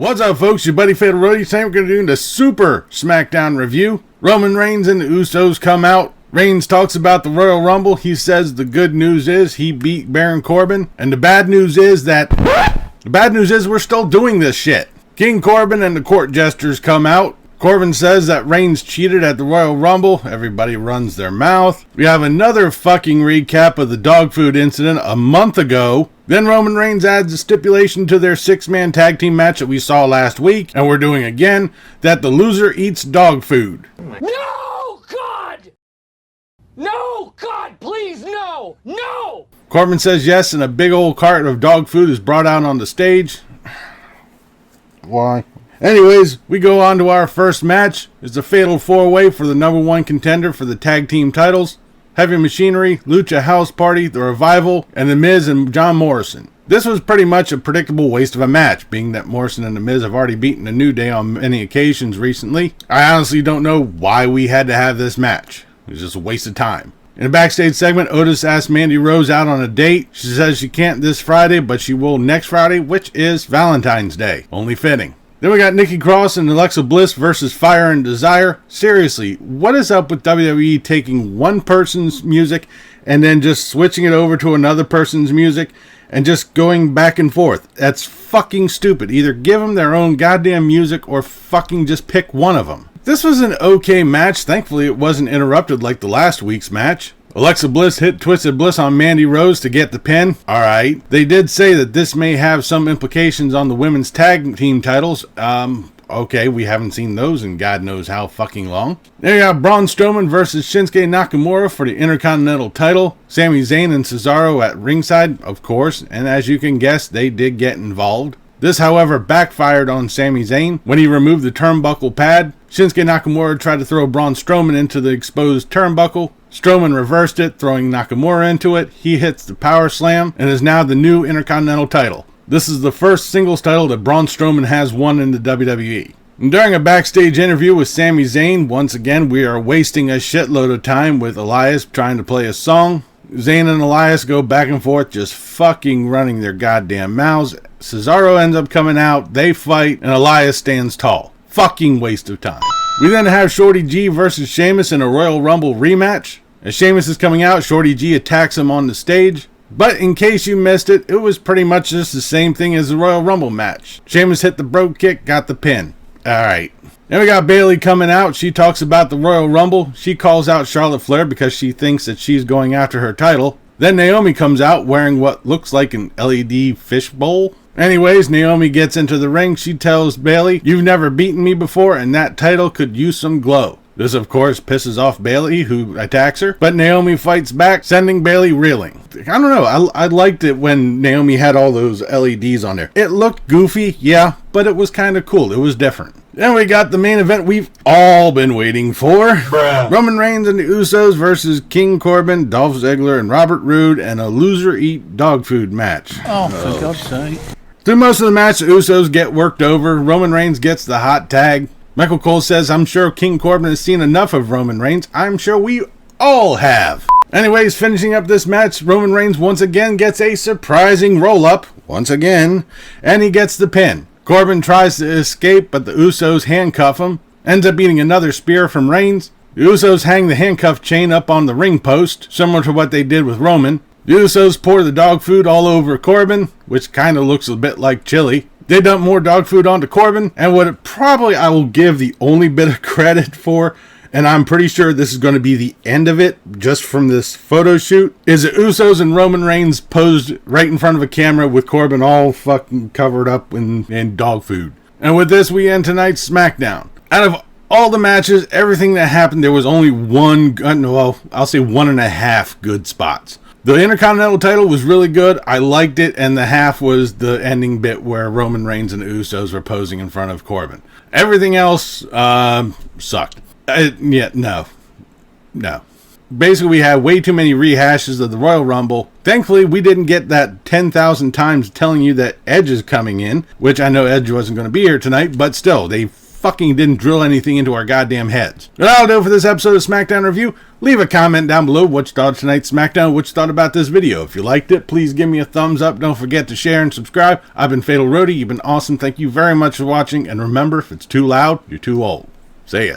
What's up, folks? Your buddy Fatalroadie. Today we're going to do the Super Smackdown review. Roman Reigns and the Usos come out. Reigns talks about the Royal Rumble. He says the good news is he beat Baron Corbin. And the bad news is we're still doing this shit. King Corbin and the court jesters come out. Corbin says that Reigns cheated at the Royal Rumble. Everybody runs their mouth. We have another fucking recap of the dog food incident a month ago. Then Roman Reigns adds a stipulation to their 6-man tag team match that we saw last week, and we're doing again, that the loser eats dog food. No, God! No, God, please, no! No! Corbin says yes, and a big old cart of dog food is brought out on the stage. Why? Anyways, we go on to our first match. It's a fatal 4-way for the #1 contender for the tag team titles. Heavy Machinery, Lucha House Party, The Revival, and The Miz and John Morrison. This was pretty much a predictable waste of a match, being that Morrison and The Miz have already beaten the New Day on many occasions recently. I honestly don't know why we had to have this match. It was just a waste of time. In a backstage segment, Otis asks Mandy Rose out on a date. She says she can't this Friday, but she will next Friday, which is Valentine's Day. Only fitting. Then we got Nikki Cross and Alexa Bliss versus Fire and Desire. Seriously, what is up with WWE taking one person's music and then just switching it over to another person's music and just going back and forth? That's fucking stupid. Either give them their own goddamn music or fucking just pick one of them. This was an okay match. Thankfully, it wasn't interrupted like the last week's match. Alexa Bliss hit Twisted Bliss on Mandy Rose to get the pin. Alright. They did say that this may have some implications on the women's tag team titles. Okay, we haven't seen those in God knows how fucking long. Then you got Braun Strowman versus Shinsuke Nakamura for the Intercontinental title. Sami Zayn and Cesaro at ringside, of course, and as you can guess, they did get involved. This, however, backfired on Sami Zayn when he removed the turnbuckle pad. Shinsuke Nakamura tried to throw Braun Strowman into the exposed turnbuckle. Strowman reversed it, throwing Nakamura into it. He hits the power slam and is now the new Intercontinental title. This is the first singles title that Braun Strowman has won in the WWE. And during a backstage interview with Sami Zayn, once again we are wasting a shitload of time with Elias trying to play a song. Zayn and Elias go back and forth just fucking running their goddamn mouths. Cesaro ends up coming out, they fight, and Elias stands tall. Fucking waste of time. We then have Shorty G versus Sheamus in a Royal Rumble rematch. As Sheamus is coming out, Shorty G attacks him on the stage. But in case you missed it, it was pretty much just the same thing as the Royal Rumble match. Sheamus hit the brogue kick, got the pin. Alright. Then we got Bayley coming out. She talks about the Royal Rumble. She calls out Charlotte Flair because she thinks that she's going after her title. Then Naomi comes out wearing what looks like an LED fishbowl. Anyways, Naomi gets into the ring. She tells Bayley, "You've never beaten me before, and that title could use some glow." This, of course, pisses off Bayley, who attacks her, but Naomi fights back, sending Bayley reeling. I don't know, I liked it when Naomi had all those LEDs on there. It looked goofy, yeah, but it was kind of cool. It was different. Then we got the main event we've all been waiting for. Bruh. Roman Reigns and the Usos versus King Corbin, Dolph Ziggler, and Robert Roode, and a loser eat dog food match. Oh, for God's sake. Through most of the match, the Usos get worked over. Roman Reigns gets the hot tag. Michael Cole says, "I'm sure King Corbin has seen enough of Roman Reigns. I'm sure we all have." Anyways, finishing up this match, Roman Reigns once again gets a surprising roll-up, once again, and he gets the pin. Corbin tries to escape, but the Usos handcuff him. Ends up eating another spear from Reigns. The Usos hang the handcuff chain up on the ring post, similar to what they did with Roman. The Usos pour the dog food all over Corbin, which kind of looks a bit like chili. They dump more dog food onto Corbin, and what I will give the only bit of credit for, and I'm pretty sure this is going to be the end of it, just from this photo shoot, is the Usos and Roman Reigns posed right in front of a camera with Corbin all fucking covered up in dog food. And with this, we end tonight's SmackDown. Out of all the matches, everything that happened, there was only I'll say 1.5 good spots. The Intercontinental title was really good. I liked it, and the half was the ending bit where Roman Reigns and the Usos were posing in front of Corbin. Everything else sucked. No. Basically, we had way too many rehashes of the Royal Rumble. Thankfully, we didn't get that 10,000 times telling you that Edge is coming in, which I know Edge wasn't going to be here tonight, but still, they fucking didn't drill anything into our goddamn heads. But that'll do it for this episode of Smackdown Review. Leave a comment down below what you thought of tonight's Smackdown, what you thought about this video. If you liked it, please give me a thumbs up. Don't forget to share and subscribe. I've been Fatalroadie. You've been awesome. Thank you very much for watching. And remember, if it's too loud, you're too old. See ya.